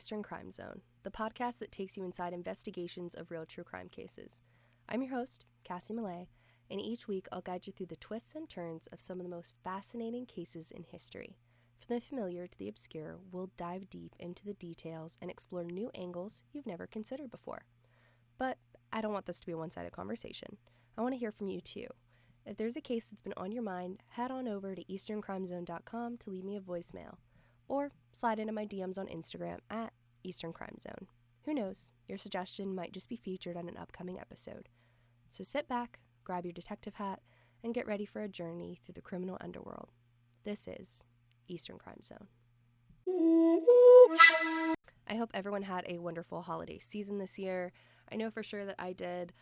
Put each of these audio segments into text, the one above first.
Eastern Crime Zone, the podcast that takes you inside investigations of real true crime cases. I'm your host, Cassie Millay, and each week I'll guide you through the twists and turns of some of the most fascinating cases in history. From the familiar to the obscure, we'll dive deep into the details and explore new angles you've never considered before. But I don't want this to be a one-sided conversation. I want to hear from you too. If there's a case that's been on your mind, head on over to easterncrimezone.com to leave me a voicemail, or slide into my DMs on Instagram at Eastern Crime Zone. Who knows, your suggestion might just be featured on an upcoming episode. So sit back, grab your detective hat, and get ready for a journey through the criminal underworld. This is Eastern Crime Zone. I hope everyone had a wonderful holiday season this year. I know for sure that I did.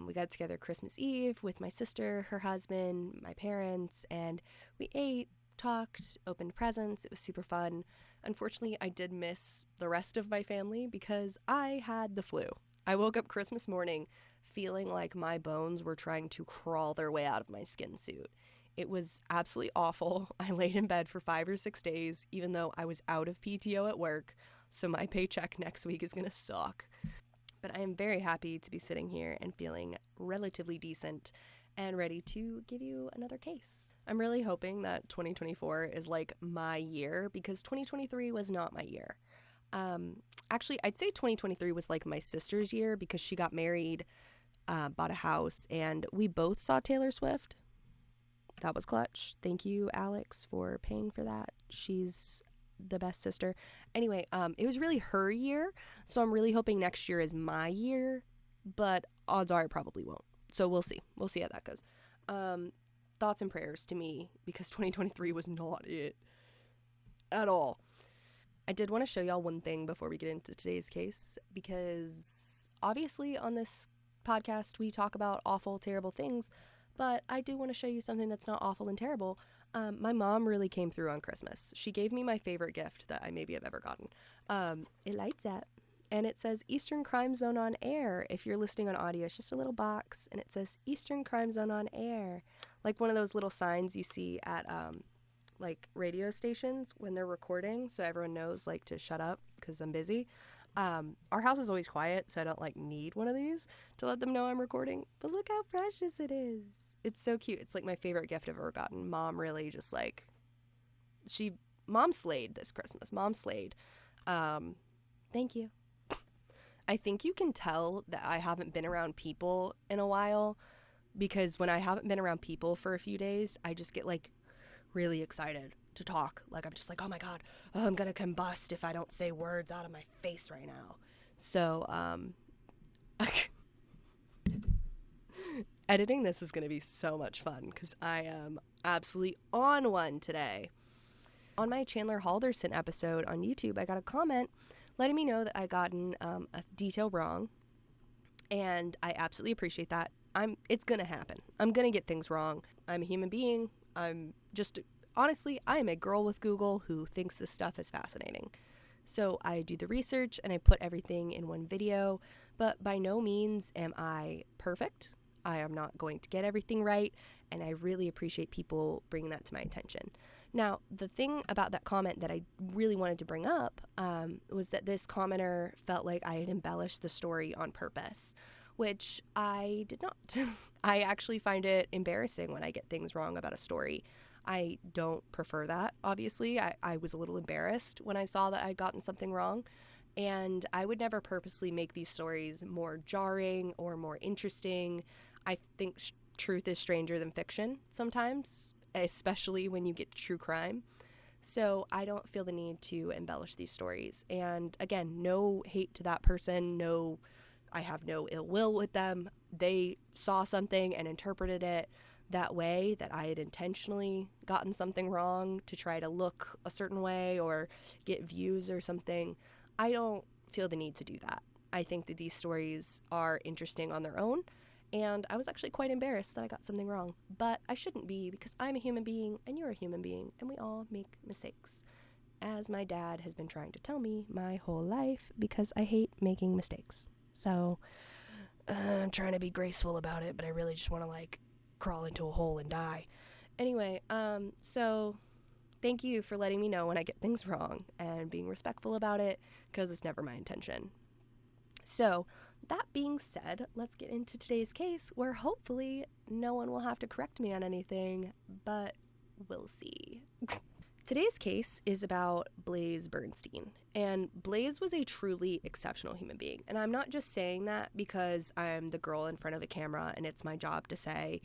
We got together Christmas Eve with my sister, her husband, my parents, and we ate, talked, opened presents. It was super fun. Unfortunately, I did miss the rest of my family because I had the flu. I woke up Christmas morning feeling like my bones were trying to crawl their way out of my skin suit. It was absolutely awful. I laid in bed for 5 or 6 days, even though I was out of PTO at work, so my paycheck next week is going to suck. But I am very happy to be sitting here and feeling relatively decent and ready to give you another case. I'm really hoping that 2024 is like my year because 2023 was not my year. Actually, I'd say 2023 was like my sister's year because she got married, bought a house, and we both saw Taylor Swift. That was clutch. Thank you, Alex, for paying for that. She's the best sister. Anyway, it was really her year, so I'm really hoping next year is my year, but odds are it probably won't. So we'll see. We'll see how that goes. Thoughts and prayers to me, because 2023 was not it at all. I did want to show y'all one thing before we get into today's case, because obviously on this podcast we talk about awful, terrible things, but I do want to show you something that's not awful and terrible. My mom really came through on Christmas. She gave me my favorite gift that I maybe have ever gotten. It lights up, and it says Eastern Crime Zone on Air. If you're listening on audio, it's just a little box, and it says Eastern Crime Zone on Air. Like one of those little signs you see at, like, radio stations when they're recording, so everyone knows, like, to shut up because I'm busy. Our house is always quiet, so I don't, like, need one of these to let them know I'm recording. But look how precious it is. It's so cute. It's, like, my favorite gift I've ever gotten. Mom really just, like, Mom slayed this Christmas. Mom slayed. Thank you. I think you can tell that I haven't been around people in a while, because when I haven't been around people for a few days, I just get, like, really excited to talk. Like, I'm just like, oh my god, I'm gonna combust if I don't say words out of my face right now. So, editing this is gonna be so much fun because I am absolutely on one today. On my Chandler Halderson episode on YouTube, I got a comment letting me know that I gotten a detail wrong, and I absolutely appreciate that. It's gonna happen. I'm gonna get things wrong. I'm a human being. Honestly, I am a girl with Google who thinks this stuff is fascinating. So I do the research and I put everything in one video, but by no means am I perfect. I am not going to get everything right, and I really appreciate people bringing that to my attention. Now, the thing about that comment that I really wanted to bring up was that this commenter felt like I had embellished the story on purpose, which I did not. I actually find it embarrassing when I get things wrong about a story. I don't prefer that, obviously. I was a little embarrassed when I saw that I'd gotten something wrong, and I would never purposely make these stories more jarring or more interesting. I think truth is stranger than fiction sometimes, especially when you get to true crime. So I don't feel the need to embellish these stories. And again, no hate to that person. No, I have no ill will with them. They saw something and interpreted it that way, that I had intentionally gotten something wrong to try to look a certain way or get views or something. I don't feel the need to do that. I think that these stories are interesting on their own, and I was actually quite embarrassed that I got something wrong. But I shouldn't be, because I'm a human being and you're a human being, and we all make mistakes, as my dad has been trying to tell me my whole life, because I hate making mistakes. So I'm trying to be graceful about it, but I really just want to, like, crawl into a hole and die. Anyway, so Thank you for letting me know when I get things wrong and being respectful about it, because it's never my intention. So, that being said, let's get into today's case, where hopefully no one will have to correct me on anything, but we'll see. Today's case is about Blaze Bernstein, and Blaze was a truly exceptional human being. And I'm not just saying that because I'm the girl in front of the camera and it's my job to say,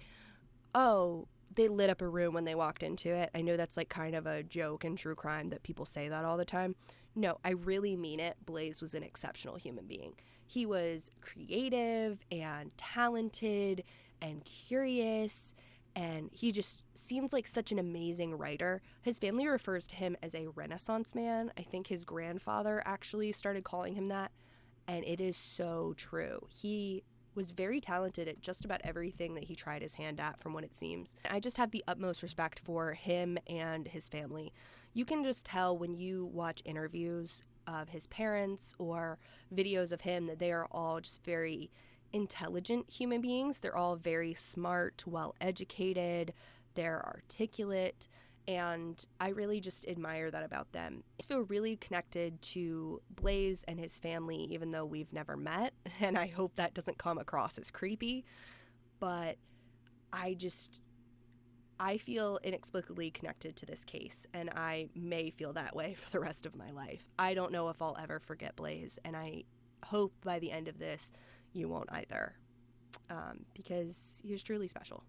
oh, they lit up a room when they walked into it. I know that's like kind of a joke in true crime that people say that all the time. No, I really mean it. Blaze was an exceptional human being. He was creative and talented and curious, and he just seems like such an amazing writer. His family refers to him as a Renaissance man. I think his grandfather actually started calling him that, and it is so true. He was very talented at just about everything that he tried his hand at, from what it seems. I just have the utmost respect for him and his family. You can just tell when you watch interviews of his parents or videos of him that they are all just very intelligent human beings. They're all very smart, well-educated, they're articulate, and I really just admire that about them. I feel really connected to Blaze and his family, even though we've never met, and I hope that doesn't come across as creepy, but I feel inexplicably connected to this case, and I may feel that way for the rest of my life. I don't know if I'll ever forget Blaze, and I hope by the end of this you won't either, because he was truly special.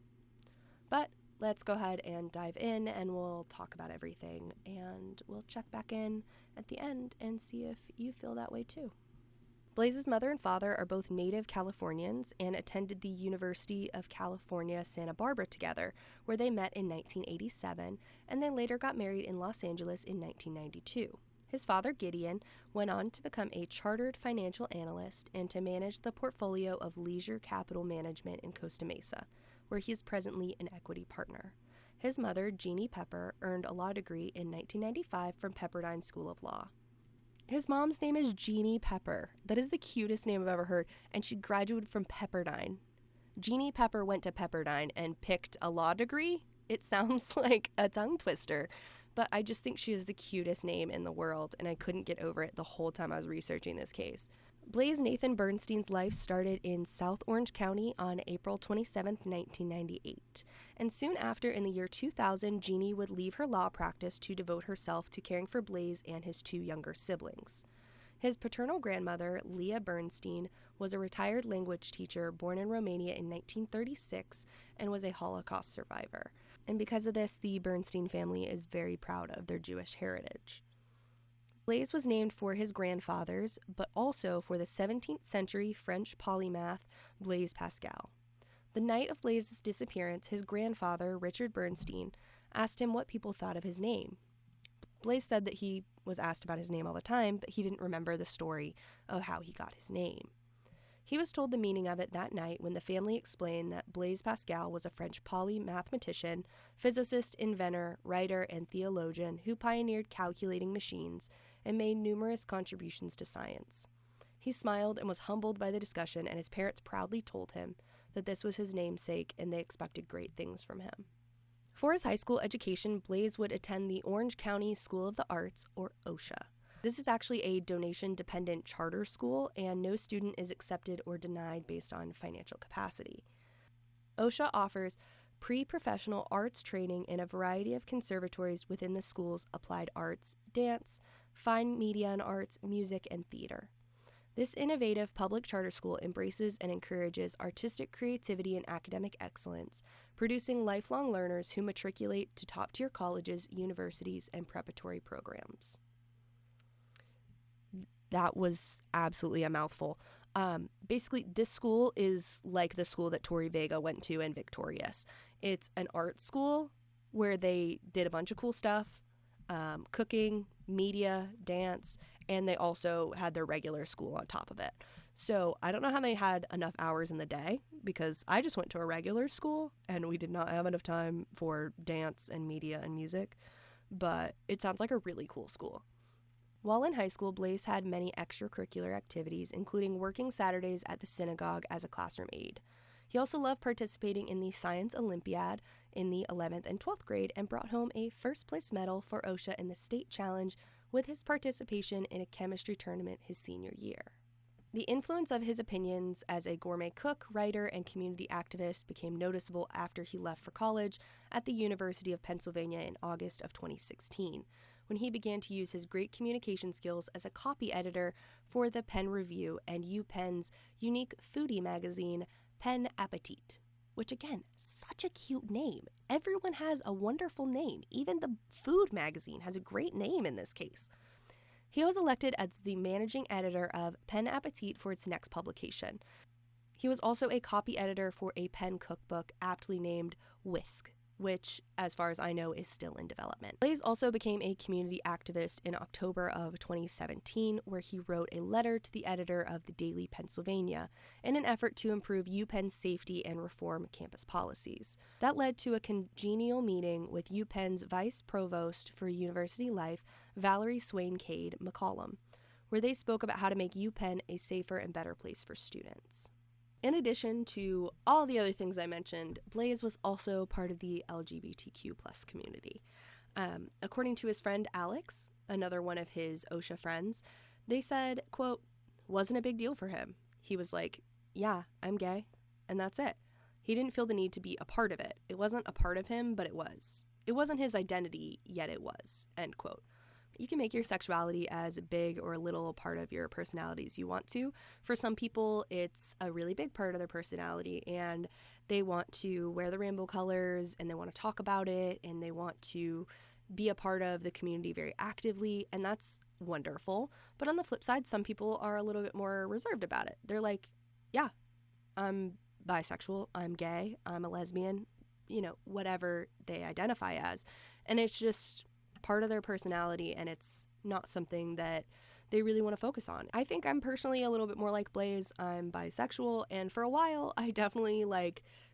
But let's go ahead and dive in, and we'll talk about everything, and we'll check back in at the end and see if you feel that way too. Blaze's mother and father are both native Californians and attended the University of California, Santa Barbara together, where they met in 1987, and they later got married in Los Angeles in 1992. His father, Gideon, went on to become a chartered financial analyst and to manage the portfolio of Leisure Capital Management in Costa Mesa, where he is presently an equity partner. His mother, Jeannie Pepper, earned a law degree in 1995 from Pepperdine School of Law. His mom's name is Jeannie Pepper. That is the cutest name I've ever heard, and she graduated from Pepperdine. Jeannie Pepper went to Pepperdine and picked a law degree? It sounds like a tongue twister, but I just think she is the cutest name in the world, and I couldn't get over it the whole time I was researching this case. Blaze Nathan Bernstein's life started in South Orange County on April 27, 1998, and soon after, in the year 2000, Jeannie would leave her law practice to devote herself to caring for Blaze and his two younger siblings. His paternal grandmother, Leah Bernstein, was a retired language teacher born in Romania in 1936 and was a Holocaust survivor. And because of this, the Bernstein family is very proud of their Jewish heritage. Blaze was named for his grandfathers, but also for the 17th century French polymath Blaise Pascal. The night of Blaze's disappearance, his grandfather, Richard Bernstein, asked him what people thought of his name. Blaze said that he was asked about his name all the time, but he didn't remember the story of how he got his name. He was told the meaning of it that night when the family explained that Blaise Pascal was a French polymathematician, physicist, inventor, writer, and theologian who pioneered calculating machines and made numerous contributions to science. He smiled and was humbled by the discussion, and his parents proudly told him that this was his namesake and they expected great things from him. For his high school education, Blaze would attend the Orange County School of the Arts, or OSHA. This is actually a donation-dependent charter school, and no student is accepted or denied based on financial capacity. OSHA offers pre-professional arts training in a variety of conservatories within the school's applied arts, dance, fine media and arts, music, and theater. This innovative public charter school embraces and encourages artistic creativity and academic excellence, producing lifelong learners who matriculate to top-tier colleges, universities, and preparatory programs. That was absolutely a mouthful. Basically, this school is like the school that Tori Vega went to in Victorious. It's an art school where they did a bunch of cool stuff, cooking, media, dance, and they also had their regular school on top of it. So I don't know how they had enough hours in the day, because I just went to a regular school and we did not have enough time for dance and media and music, but it sounds like a really cool school. While in high school, Blaze had many extracurricular activities, including working Saturdays at the synagogue as a classroom aide. He also loved participating in the Science Olympiad in the 11th and 12th grade and brought home a first-place medal for OSHA in the state challenge with his participation in a chemistry tournament his senior year. The influence of his opinions as a gourmet cook, writer, and community activist became noticeable after he left for college at the University of Pennsylvania in August of 2016, when he began to use his great communication skills as a copy editor for the Penn Review and UPenn's unique foodie magazine, Pen Appetit, which again, such a cute name. Everyone has a wonderful name. Even the food magazine has a great name in this case. He was elected as the managing editor of Pen Appetit for its next publication. He was also a copy editor for a Penn cookbook aptly named Whisk, which, as far as I know, is still in development. Blaze also became a community activist in October of 2017, where he wrote a letter to the editor of the Daily Pennsylvania in an effort to improve UPenn's safety and reform campus policies. That led to a congenial meeting with UPenn's Vice Provost for University Life, Valerie Swain-Cade McCollum, where they spoke about how to make UPenn a safer and better place for students. In addition to all the other things I mentioned, Blaze was also part of the LGBTQ+ community. According to his friend Alex, another one of his OSHA friends, they said, quote, wasn't a big deal for him. He was like, yeah, I'm gay, and that's it. He didn't feel the need to be a part of it. It wasn't a part of him, but it was. It wasn't his identity, yet it was, end quote. You can make your sexuality as big or little a part of your personality as you want to. For some people, it's a really big part of their personality, and they want to wear the rainbow colors, and they want to talk about it, and they want to be a part of the community very actively, and that's wonderful. But on the flip side, some people are a little bit more reserved about it. They're like, yeah, I'm bisexual, I'm gay, I'm a lesbian, whatever they identify as. And it's just part of their personality, and it's not something that they really want to focus on. I think I'm personally a little bit more like Blaze. I'm bisexual, and for a while I definitely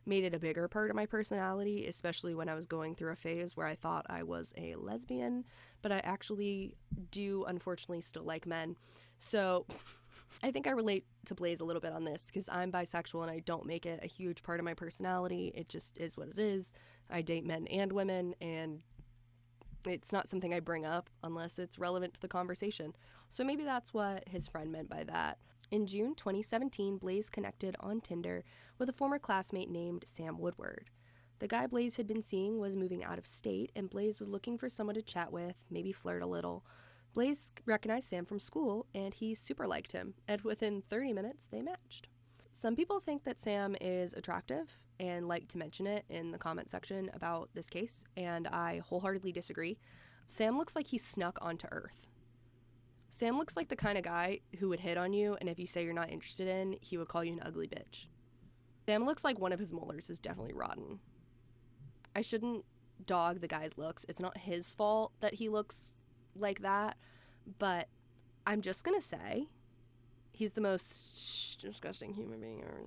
made it a bigger part of my personality, especially when I was going through a phase where I thought I was a lesbian, but I actually do unfortunately still like men. So I think I relate to Blaze a little bit on this because I'm bisexual and I don't make it a huge part of my personality. It just is what it is. I date men and women, and it's not something I bring up unless it's relevant to the conversation. So maybe that's what his friend meant by that. In June 2017, Blaze connected on Tinder with a former classmate named Sam Woodward. The guy Blaze had been seeing was moving out of state, and Blaze was looking for someone to chat with, maybe flirt a little. Blaze recognized Sam from school, and he super liked him, and within 30 minutes, they matched. Some people think that Sam is attractive and like to mention it in the comment section about this case, and I wholeheartedly disagree. Sam looks like he snuck onto Earth. Sam looks like the kind of guy who would hit on you, and if you say you're not interested in, he would call you an ugly bitch. Sam looks like one of his molars is definitely rotten. I shouldn't dog the guy's looks. It's not his fault that he looks like that, but I'm just gonna say he's the most disgusting human being ever.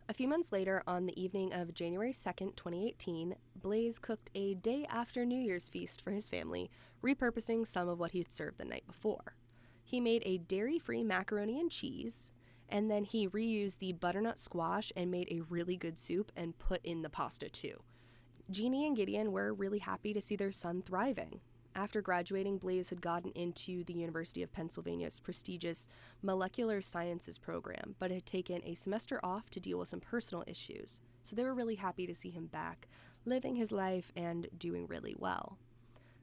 A few months later, on the evening of January 2nd, 2018, Blaze cooked a day after New Year's feast for his family, repurposing some of what he'd served the night before. He made a dairy-free macaroni and cheese, and then he reused the butternut squash and made a really good soup and put in the pasta too. Jeannie and Gideon were really happy to see their son thriving. After graduating, Blaze had gotten into the University of Pennsylvania's prestigious molecular sciences program, but had taken a semester off to deal with some personal issues. So they were really happy to see him back, living his life and doing really well.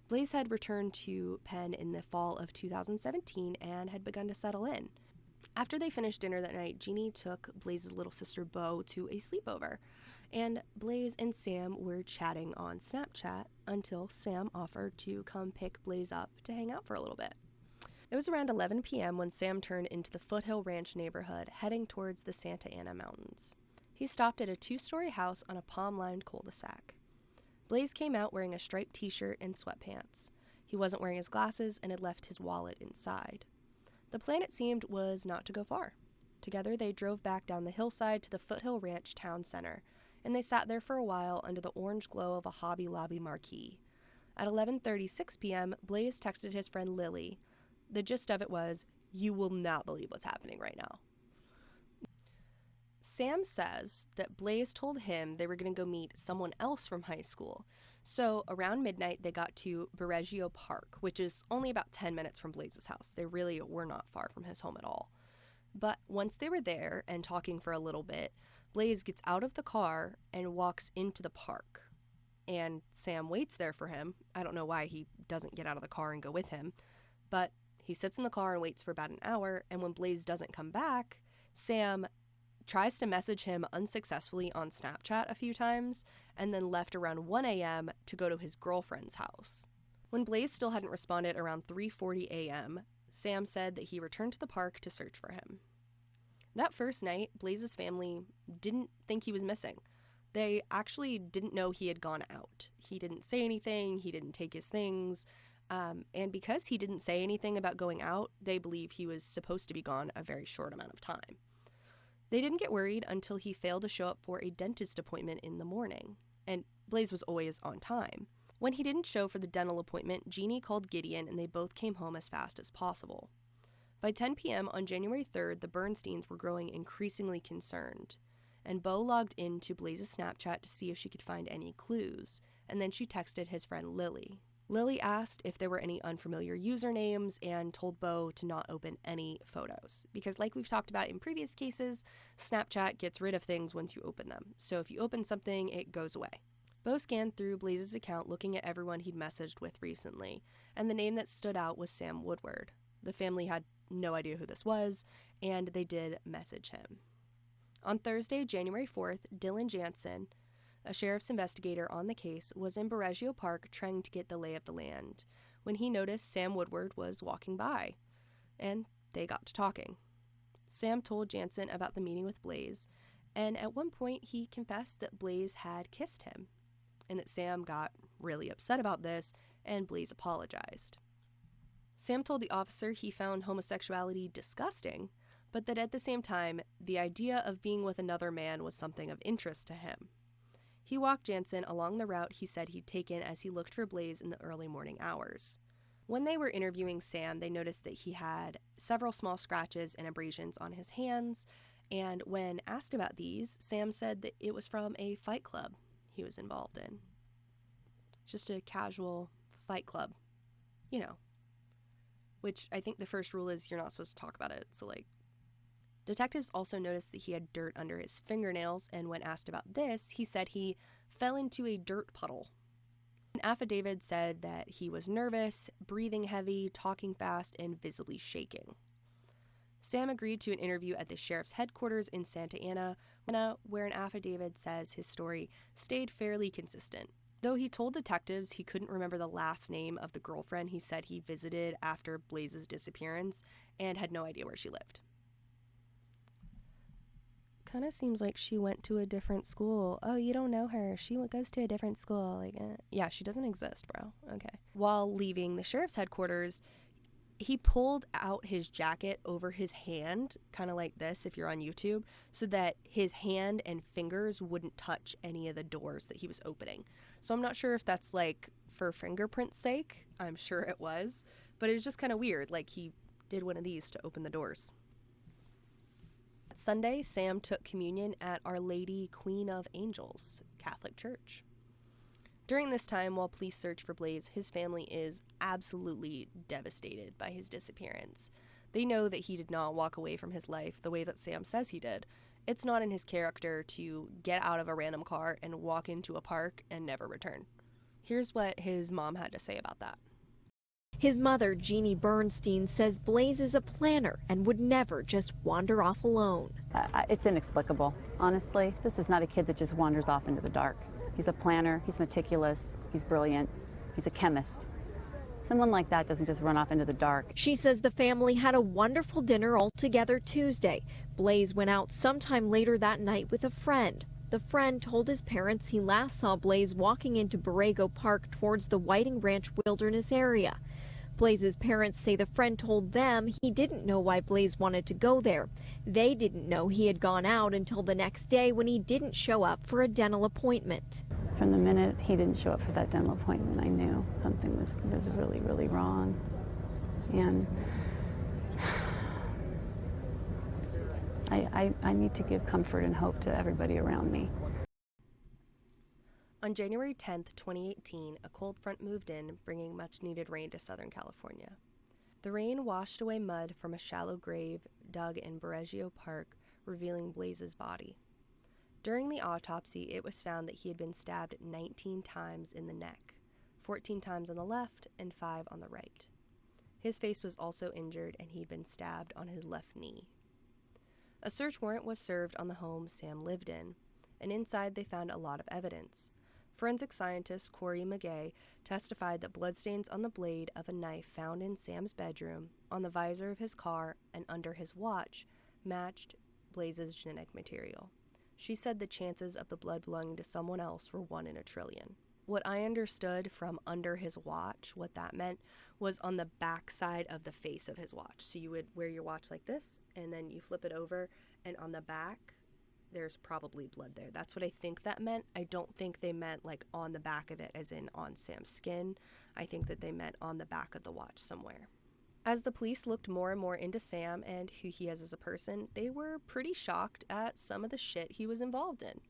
Blaze had returned to Penn in the fall of 2017 and had begun to settle in. After they finished dinner that night, Jeannie took Blaze's little sister Bo to a sleepover, and Blaze and Sam were chatting on Snapchat until Sam offered to come pick Blaze up to hang out for a little bit. It was around 11 p.m. when Sam turned into the Foothill Ranch neighborhood, heading towards the Santa Ana Mountains. He stopped at a 2-story house on a palm-lined cul-de-sac. Blaze came out wearing a striped t-shirt and sweatpants. He wasn't wearing his glasses and had left his wallet inside. The plan, it seemed, was not to go far. Together, they drove back down the hillside to the Foothill Ranch town center, and they sat there for a while under the orange glow of a Hobby Lobby marquee. At 11:36 p.m., Blaze texted his friend Lily. The gist of it was, "You will not believe what's happening right now." Sam says that Blaze told him they were going to go meet someone else from high school. So around midnight, they got to Berreggio Park, which is only about 10 minutes from Blaze's house. They really were not far from his home at all. But once they were there and talking for a little bit, Blaze gets out of the car and walks into the park. And Sam waits there for him. I don't know why he doesn't get out of the car and go with him. But he sits in the car and waits for about an hour. And when Blaze doesn't come back, Sam tries to message him unsuccessfully on Snapchat a few times, and then left around 1 a.m. to go to his girlfriend's house. When Blaze still hadn't responded around 3:40 a.m., Sam said that he returned to the park to search for him. That first night, Blaze's family didn't think he was missing. They actually didn't know he had gone out. He didn't say anything, he didn't take his things, and because he didn't say anything about going out, they believe he was supposed to be gone a very short amount of time. They didn't get worried until he failed to show up for a dentist appointment in the morning, and Blaze was always on time. When he didn't show for the dental appointment, Jeannie called Gideon and they both came home as fast as possible. By 10 p.m. on January 3rd, the Bernsteins were growing increasingly concerned, and Bo logged into Blaze's Snapchat to see if she could find any clues, and then she texted his friend Lily. Lily asked if there were any unfamiliar usernames and told Bo to not open any photos. Because like we've talked about in previous cases, Snapchat gets rid of things once you open them. So if you open something, it goes away. Bo scanned through Blaze's account looking at everyone he'd messaged with recently, and the name that stood out was Sam Woodward. The family had no idea who this was, and they did message him. On Thursday, January 4th, Dylan Jansen, a sheriff's investigator on the case, was in Berreggio Park trying to get the lay of the land when he noticed Sam Woodward was walking by, and they got to talking. Sam told Jansen about the meeting with Blaze, and at one point he confessed that Blaze had kissed him, and that Sam got really upset about this, and Blaze apologized. Sam told the officer he found homosexuality disgusting, but that at the same time, the idea of being with another man was something of interest to him. He walked Jansen along the route he said he'd taken as he looked for Blaze in the early morning hours. When they were interviewing Sam, they noticed that he had several small scratches and abrasions on his hands, and when asked about these, Sam said that it was from a fight club he was involved in. Just a casual fight club, you know. Which I think the first rule is you're not supposed to talk about it, so Detectives also noticed that he had dirt under his fingernails, and when asked about this, he said he fell into a dirt puddle. An affidavit said that he was nervous, breathing heavy, talking fast, and visibly shaking. Sam agreed to an interview at the sheriff's headquarters in Santa Ana, where an affidavit says his story stayed fairly consistent. Though he told detectives he couldn't remember the last name of the girlfriend he said he visited after Blaze's disappearance and had no idea where she lived. Kind of seems like she went to a different school. Oh, you don't know her. She goes to a different school. Yeah, she doesn't exist, bro. Okay. While leaving the sheriff's headquarters, he pulled out his jacket over his hand, kind of like this if you're on YouTube, so that his hand and fingers wouldn't touch any of the doors that he was opening. So I'm not sure if that's for fingerprint's sake. I'm sure it was. But it was just kind of weird. He did one of these to open the doors. Sunday, Sam took communion at Our Lady Queen of Angels Catholic Church. During this time, while police search for Blaze, his family is absolutely devastated by his disappearance. They know that he did not walk away from his life the way that Sam says he did. It's not in his character to get out of a random car and walk into a park and never return. Here's what his mom had to say about that. His mother, Jeannie Bernstein, says Blaze is a planner and would never just wander off alone. It's inexplicable, honestly. This is not a kid that just wanders off into the dark. He's a planner, he's meticulous, he's brilliant, he's a chemist. Someone like that doesn't just run off into the dark. She says the family had a wonderful dinner all together Tuesday. Blaze went out sometime later that night with a friend. The friend told his parents he last saw Blaze walking into Berreggio Park towards the Whiting Ranch Wilderness area. Blaze's parents say the friend told them he didn't know why Blaze wanted to go there. They didn't know he had gone out until the next day when he didn't show up for a dental appointment. From the minute he didn't show up for that dental appointment, I knew something was really, really wrong. And I need to give comfort and hope to everybody around me. On January 10th, 2018, a cold front moved in, bringing much-needed rain to Southern California. The rain washed away mud from a shallow grave dug in Barreggio Park, revealing Blaze's body. During the autopsy, it was found that he had been stabbed 19 times in the neck, 14 times on the left and 5 on the right. His face was also injured, and he'd been stabbed on his left knee. A search warrant was served on the home Sam lived in, and inside they found a lot of evidence. Forensic scientist Corey McGay testified that bloodstains on the blade of a knife found in Sam's bedroom, on the visor of his car, and under his watch matched Blaze's genetic material. She said the chances of the blood belonging to someone else were 1 in a trillion. What I understood from under his watch, what that meant, was on the back side of the face of his watch. So you would wear your watch like this, and then you flip it over, and on the back, there's probably blood there. That's what I think that meant. I don't think they meant like on the back of it as in on Sam's skin. I think that they meant on the back of the watch somewhere. As the police looked more and more into Sam and who he is as a person, they were pretty shocked at some of the shit he was involved in.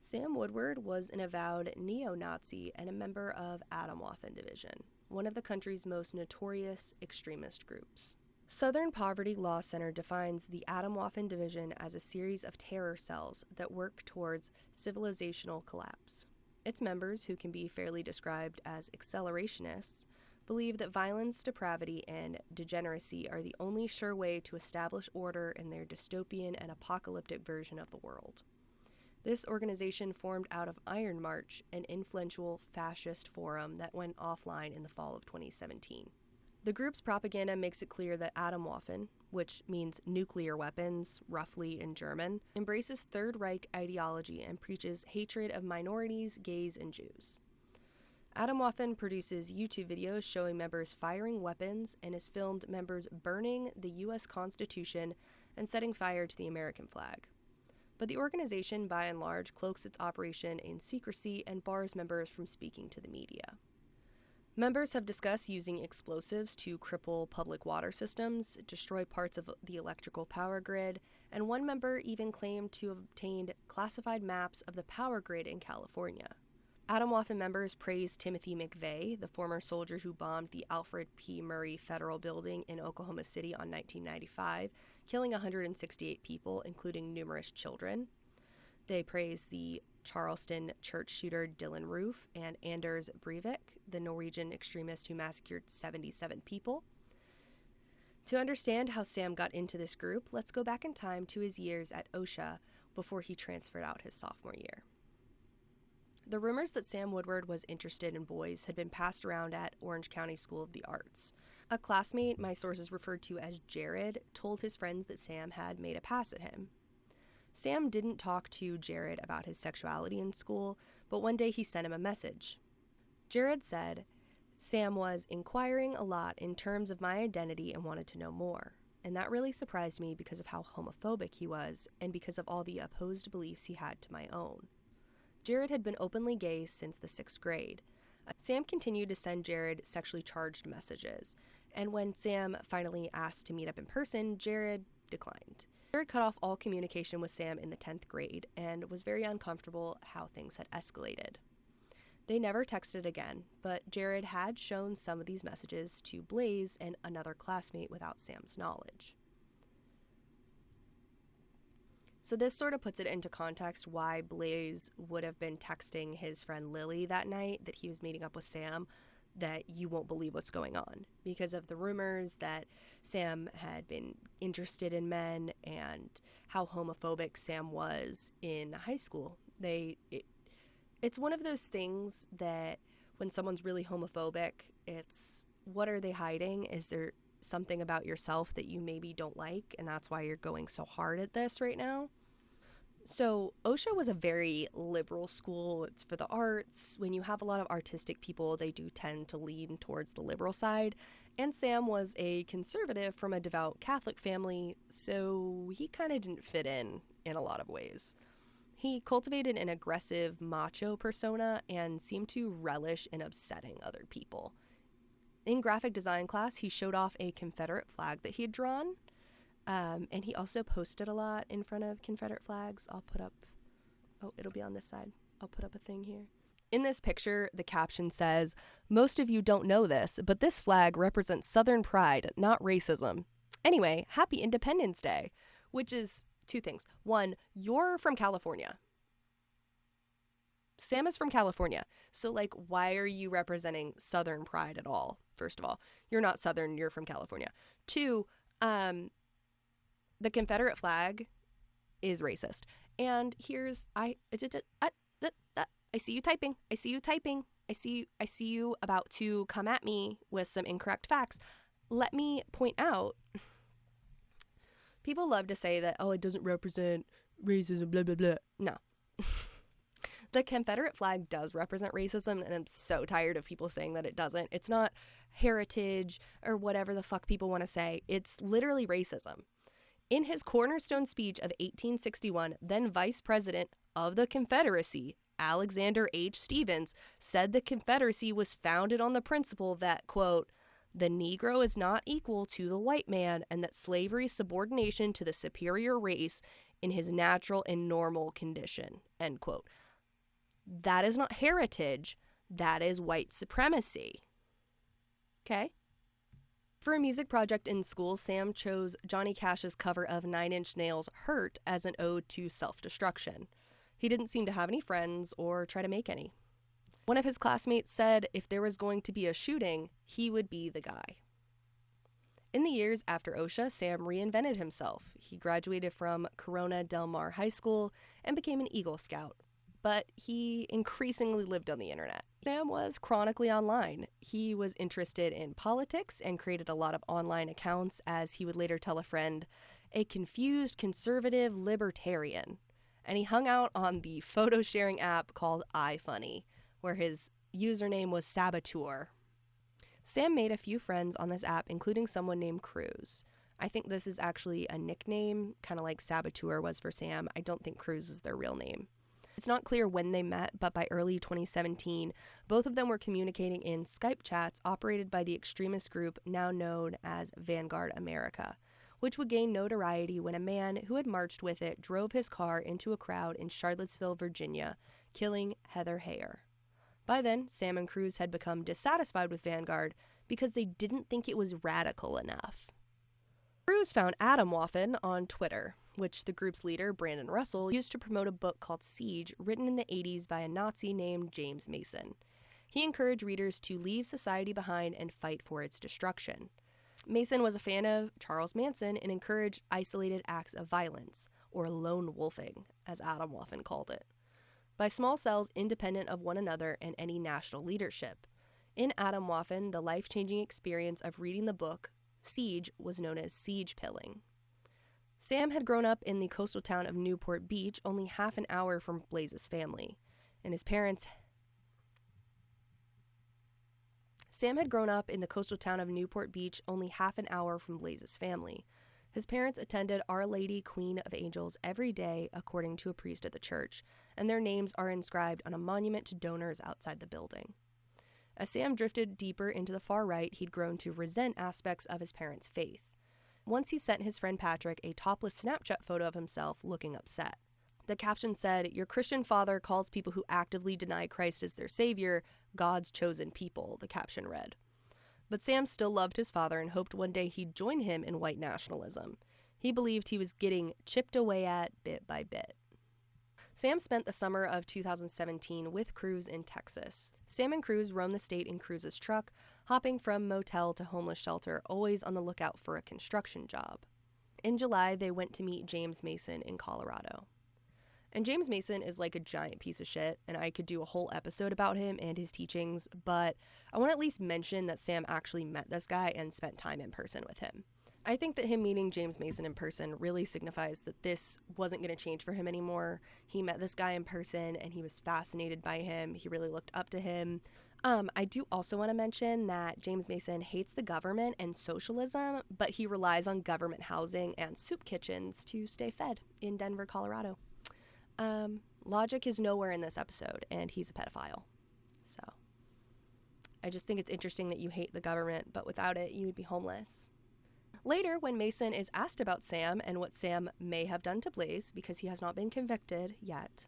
Sam Woodward was an avowed neo-Nazi and a member of Atomwaffen Division, one of the country's most notorious extremist groups. Southern Poverty Law Center defines the Atomwaffen Division as a series of terror cells that work towards civilizational collapse. Its members, who can be fairly described as accelerationists, believe that violence, depravity, and degeneracy are the only sure way to establish order in their dystopian and apocalyptic version of the world. This organization formed out of Iron March, an influential fascist forum that went offline in the fall of 2017. The group's propaganda makes it clear that Atomwaffen, which means nuclear weapons, roughly in German, embraces Third Reich ideology and preaches hatred of minorities, gays, and Jews. Atomwaffen produces YouTube videos showing members firing weapons and has filmed members burning the U.S. Constitution and setting fire to the American flag. But the organization, by and large, cloaks its operation in secrecy and bars members from speaking to the media. Members have discussed using explosives to cripple public water systems, destroy parts of the electrical power grid, and one member even claimed to have obtained classified maps of the power grid in California. Atomwaffen members praised Timothy McVeigh, the former soldier who bombed the Alfred P. Murrah Federal Building in Oklahoma City on 1995, killing 168 people, including numerous children. They praised the Charleston church shooter Dylan Roof and Anders Breivik, the Norwegian extremist who massacred 77 people. To understand how Sam got into this group, let's go back in time to his years at OSHA before he transferred out his sophomore year. The rumors that Sam Woodward was interested in boys had been passed around at Orange County School of the Arts. A classmate my sources referred to as Jared told his friends that Sam had made a pass at him. Sam didn't talk to Jared about his sexuality in school, but one day he sent him a message. Jared said, "Sam was inquiring a lot in terms of my identity and wanted to know more, and that really surprised me because of how homophobic he was and because of all the opposed beliefs he had to my own." Jared had been openly gay since the 6th grade. Sam continued to send Jared sexually charged messages, and when Sam finally asked to meet up in person, Jared declined. Jared cut off all communication with Sam in the 10th grade and was very uncomfortable how things had escalated. They never texted again, but Jared had shown some of these messages to Blaze and another classmate without Sam's knowledge. So this sort of puts it into context why Blaze would have been texting his friend Lily that night that he was meeting up with Sam, that you won't believe what's going on, because of the rumors that Sam had been interested in men and how homophobic Sam was in high school. It's one of those things that when someone's really homophobic, it's what are they hiding? Is there something about yourself that you maybe don't like, and that's why you're going so hard at this right now? So OSHA was a very liberal school. It's for the arts. When you have a lot of artistic people, they do tend to lean towards the liberal side. And Sam was a conservative from a devout Catholic family, so he kind of didn't fit in a lot of ways. He cultivated an aggressive macho persona and seemed to relish in upsetting other people. In graphic design class, he showed off a Confederate flag that he had drawn. And he also posted a lot in front of Confederate flags. I'll put up, oh, it'll be on this side. I'll put up a thing here. In this picture, the caption says, "Most of you don't know this, but this flag represents Southern pride, not racism. Anyway, happy Independence Day," which is two things. One, you're from California. Sam is from California. So, like, why are you representing Southern pride at all? First of all, you're not Southern, you're from California. Two, the Confederate flag is racist. And here's, I see you typing. I see you typing. I see you about to come at me with some incorrect facts. Let me point out, people love to say that, oh, it doesn't represent racism, blah, blah, blah. No. The Confederate flag does represent racism, and I'm so tired of people saying that it doesn't. It's not heritage or whatever the fuck people want to say. It's literally racism. In his cornerstone speech of 1861, then Vice President of the Confederacy, Alexander H. Stephens, said the Confederacy was founded on the principle that, quote, "the Negro is not equal to the white man, and that slavery's subordination to the superior race in his natural and normal condition," end quote. That is not heritage. That is white supremacy. Okay? For a music project in school, Sam chose Johnny Cash's cover of Nine Inch Nails' "Hurt" as an ode to self-destruction. He didn't seem to have any friends or try to make any. One of his classmates said if there was going to be a shooting, he would be the guy. In the years after OSHA, Sam reinvented himself. He graduated from Corona Del Mar High School and became an Eagle Scout. But he increasingly lived on the internet. Sam was chronically online. He was interested in politics and created a lot of online accounts, as he would later tell a friend, a confused conservative libertarian. And he hung out on the photo sharing app called iFunny, where his username was Saboteur. Sam made a few friends on this app, including someone named Cruz. I think this is actually a nickname, kind of like Saboteur was for Sam. I don't think Cruz is their real name. It's not clear when they met, but by early 2017, both of them were communicating in Skype chats operated by the extremist group now known as Vanguard America, which would gain notoriety when a man who had marched with it drove his car into a crowd in Charlottesville, Virginia, killing Heather Heyer. By then, Sam and Cruz had become dissatisfied with Vanguard because they didn't think it was radical enough. Cruz found Atomwaffen on Twitter, which the group's leader, Brandon Russell, used to promote a book called Siege, written in the 80s by a Nazi named James Mason. He encouraged readers to leave society behind and fight for its destruction. Mason was a fan of Charles Manson and encouraged isolated acts of violence, or lone wolfing, as Atomwaffen called it, by small cells independent of one another and any national leadership. In Atomwaffen, the life-changing experience of reading the book, Siege, was known as siege pilling. Sam had grown up in the coastal town of Newport Beach, only half an hour from Blaze's family, and his parents... Sam had grown up in the coastal town of Newport Beach, only half an hour from Blaze's family. His parents attended Our Lady Queen of Angels every day, according to a priest at the church, and their names are inscribed on a monument to donors outside the building. As Sam drifted deeper into the far right, he'd grown to resent aspects of his parents' faith. Once he sent his friend Patrick a topless Snapchat photo of himself looking upset. The caption said, "Your Christian father calls people who actively deny Christ as their savior God's chosen people," the caption read. But Sam still loved his father and hoped one day he'd join him in white nationalism. He believed he was getting chipped away at bit by bit. Sam spent the summer of 2017 with Cruz in Texas. Sam and Cruz roamed the state in Cruz's truck, hopping from motel to homeless shelter, always on the lookout for a construction job. In July, they went to meet James Mason in Colorado. And James Mason is like a giant piece of shit, and I could do a whole episode about him and his teachings, but I want to at least mention that Sam actually met this guy and spent time in person with him. I think that him meeting James Mason in person really signifies that this wasn't going to change for him anymore. He met this guy in person, and he was fascinated by him. He really looked up to him. I do also want to mention that James Mason hates the government and socialism, but he relies on government housing and soup kitchens to stay fed in Denver, Colorado. Logic is nowhere in this episode, and he's a pedophile. So I just think it's interesting that you hate the government, but without it, you would be homeless. Later, when Mason is asked about Sam and what Sam may have done to Blaze, because he has not been convicted yet,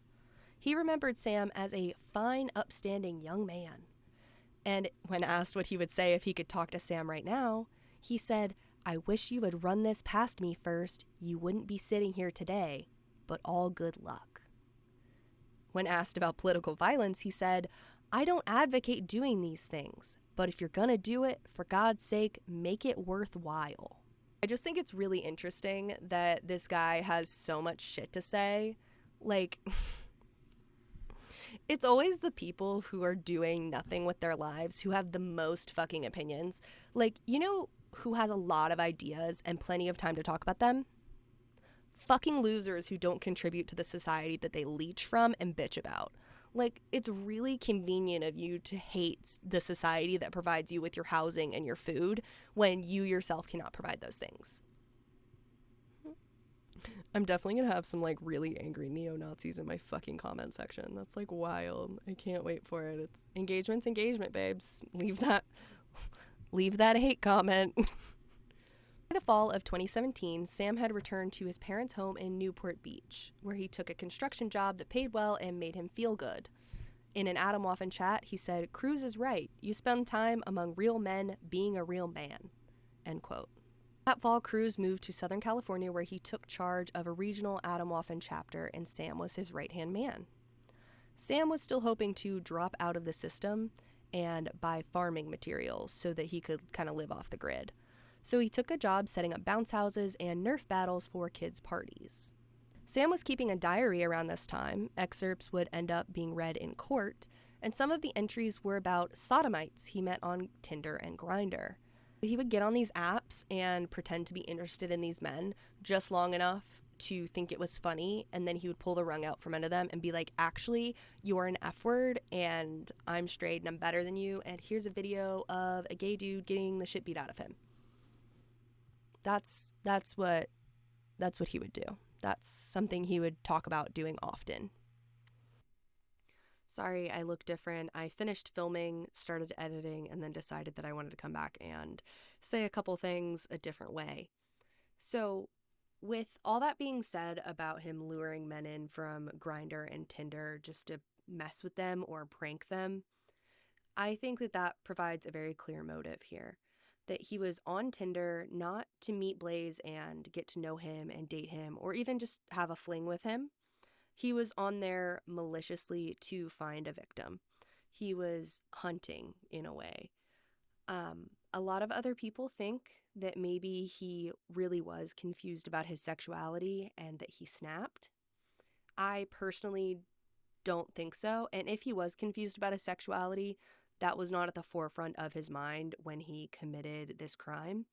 he remembered Sam as a fine, upstanding young man. And when asked what he would say if he could talk to Sam right now, he said, "I wish you would run this past me first. You wouldn't be sitting here today, but all good luck." When asked about political violence, he said, "I don't advocate doing these things, but if you're gonna do it, for God's sake, make it worthwhile." I just think it's really interesting that this guy has so much shit to say. Like, it's always the people who are doing nothing with their lives who have the most fucking opinions. Like, you know who has a lot of ideas and plenty of time to talk about them? Fucking losers who don't contribute to the society that they leech from and bitch about. Like, it's really convenient of you to hate the society that provides you with your housing and your food when you yourself cannot provide those things. I'm definitely gonna have some, like, really angry neo-Nazis in my fucking comment section. That's, like, wild. I can't wait for it. It's engagement's engagement, babes. Leave that hate comment. By the fall of 2017, Sam had returned to his parents' home in Newport Beach, where he took a construction job that paid well and made him feel good. In an Adam Waffen chat, he said, "Cruz is right. You spend time among real men being a real man." End quote. That fall, Cruz moved to Southern California, where he took charge of a regional Adam Waffen chapter, and Sam was his right-hand man. Sam was still hoping to drop out of the system and buy farming materials so that he could kind of live off the grid. So he took a job setting up bounce houses and Nerf battles for kids' parties. Sam was keeping a diary around this time. Excerpts would end up being read in court, and some of the entries were about sodomites he met on Tinder and Grindr. He would get on these apps and pretend to be interested in these men just long enough to think it was funny, and then he would pull the rug out from under them and be like, "Actually, you're an F word, and I'm straight, and I'm better than you, and here's a video of a gay dude getting the shit beat out of him." That's what he would do. That's something he would talk about doing often. Sorry, I look different. I finished filming, started editing, and then decided that I wanted to come back and say a couple things a different way. So, with all that being said about him luring men in from Grindr and Tinder just to mess with them or prank them, I think that provides a very clear motive here. That he was on Tinder not to meet Blaze and get to know him and date him or even just have a fling with him. He was on there maliciously to find a victim. He was hunting, in a way. A lot of other people think that maybe he really was confused about his sexuality and that he snapped. I personally don't think so. And if he was confused about his sexuality, that was not at the forefront of his mind when he committed this crime,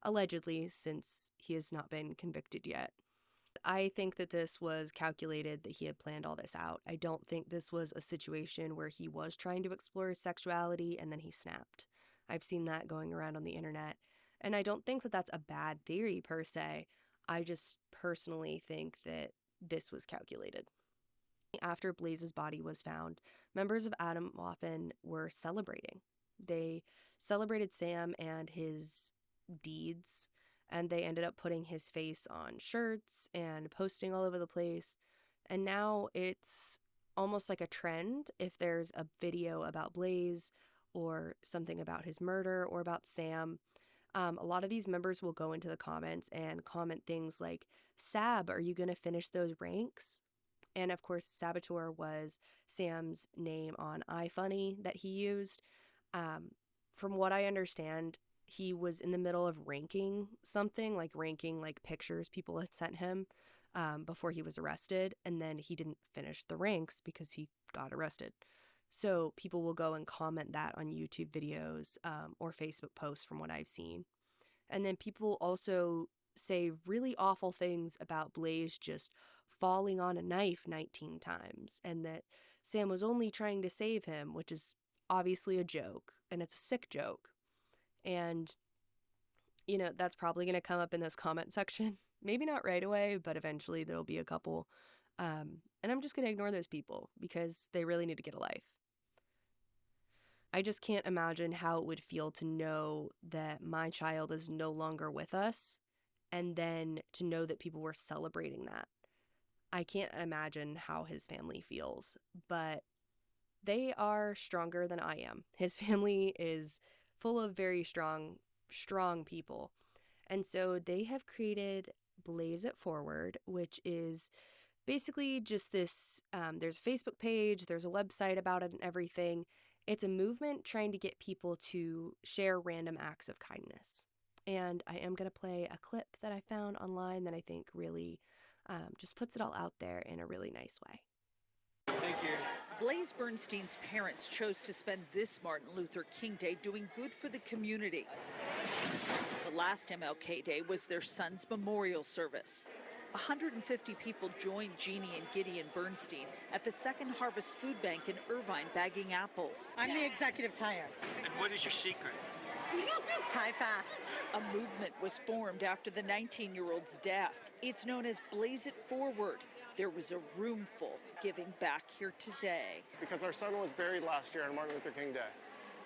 allegedly, since he has not been convicted yet. I think that this was calculated, that he had planned all this out. I don't think this was a situation where he was trying to explore his sexuality and then he snapped. I've seen that going around on the internet, and I don't think that that's a bad theory per se. I just personally think that this was calculated. After Blaze's body was found, members of Adam Waffen were celebrating. They celebrated Sam and his deeds, and they ended up putting his face on shirts and posting all over the place. And now it's almost like a trend. If there's a video about Blaze or something about his murder or about Sam, a lot of these members will go into the comments and comment things like, "Sab, are you going to finish those ranks?" And of course, Saboteur was Sam's name on iFunny that he used. From what I understand, he was in the middle of ranking something, like ranking like pictures people had sent him before he was arrested. And then he didn't finish the ranks because he got arrested. So people will go and comment that on YouTube videos or Facebook posts from what I've seen. And then people also say really awful things about Blaze just falling on a knife 19 times and that Sam was only trying to save him, which is obviously a joke, and it's a sick joke. And, you know, that's probably going to come up in this comment section. Maybe not right away, but eventually there'll be a couple. And I'm just going to ignore those people because they really need to get a life. I just can't imagine how it would feel to know that my child is no longer with us and then to know that people were celebrating that. I can't imagine how his family feels, but they are stronger than I am. His family is full of very strong people. And so they have created Blaze It Forward, which is basically just this, there's a Facebook page, there's a website about it and everything. It's a movement trying to get people to share random acts of kindness. And I am going to play a clip that I found online that I think really just puts it all out there in a really nice way. Thank you. Blaze Bernstein's parents chose to spend this Martin Luther King Day doing good for the community. The last MLK Day was their son's memorial service. 150 people joined Jeannie and Gideon Bernstein at the Second Harvest Food Bank in Irvine bagging apples. I'm the executive tire. And what is your secret? Tie fast. A movement was formed after the 19-year-old's death. It's known as Blaze It Forward. There was a room full giving back here today. Because our son was buried last year on Martin Luther King Day.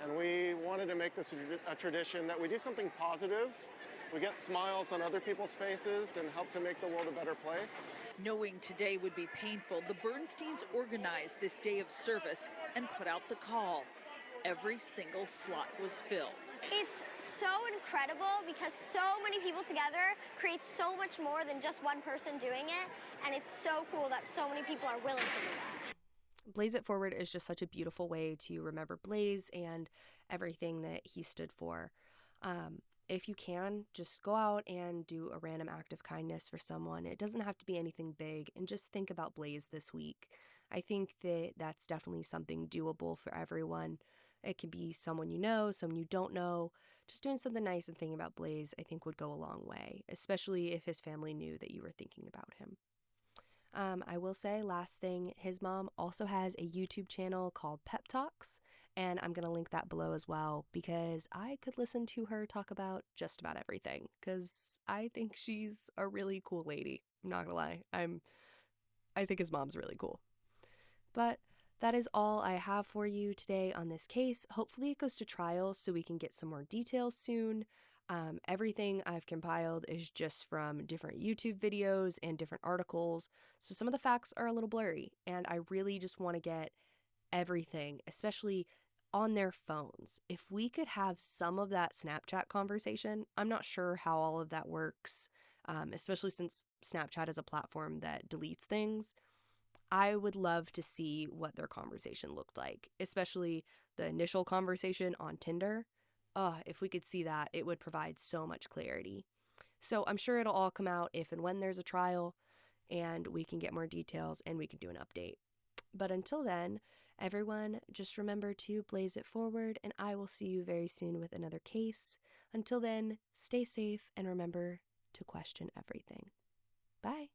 And we wanted to make this a tradition that we do something positive. We get smiles on other people's faces and help to make the world a better place. Knowing today would be painful, the Bernsteins organized this day of service and put out the call. Every single slot was filled. It's so incredible because so many people together creates so much more than just one person doing it, and it's so cool that so many people are willing to do that. Blaze It Forward is just such a beautiful way to remember Blaze and everything that he stood for. If you can, just go out and do a random act of kindness for someone. It doesn't have to be anything big, and just think about Blaze this week. I think that that's definitely something doable for everyone. It could be someone you know, someone you don't know. Just doing something nice and thinking about Blaze, I think, would go a long way, especially if his family knew that you were thinking about him. I will say, last thing, his mom also has a YouTube channel called Pep Talks, and I'm going to link that below as well because I could listen to her talk about just about everything because I think she's a really cool lady. I'm not going to lie. I think his mom's really cool. But that is all I have for you today on this case. Hopefully it goes to trial so we can get some more details soon. Everything I've compiled is just from different YouTube videos and different articles, so some of the facts are a little blurry, and I really just want to get everything, especially on their phones. If we could have some of that Snapchat conversation, I'm not sure how all of that works, especially since Snapchat is a platform that deletes things. I would love to see what their conversation looked like, especially the initial conversation on Tinder. If we could see that, it would provide so much clarity. So I'm sure it'll all come out if and when there's a trial, and we can get more details and we can do an update. But until then, everyone, just remember to blaze it forward, and I will see you very soon with another case. Until then, stay safe and remember to question everything. Bye.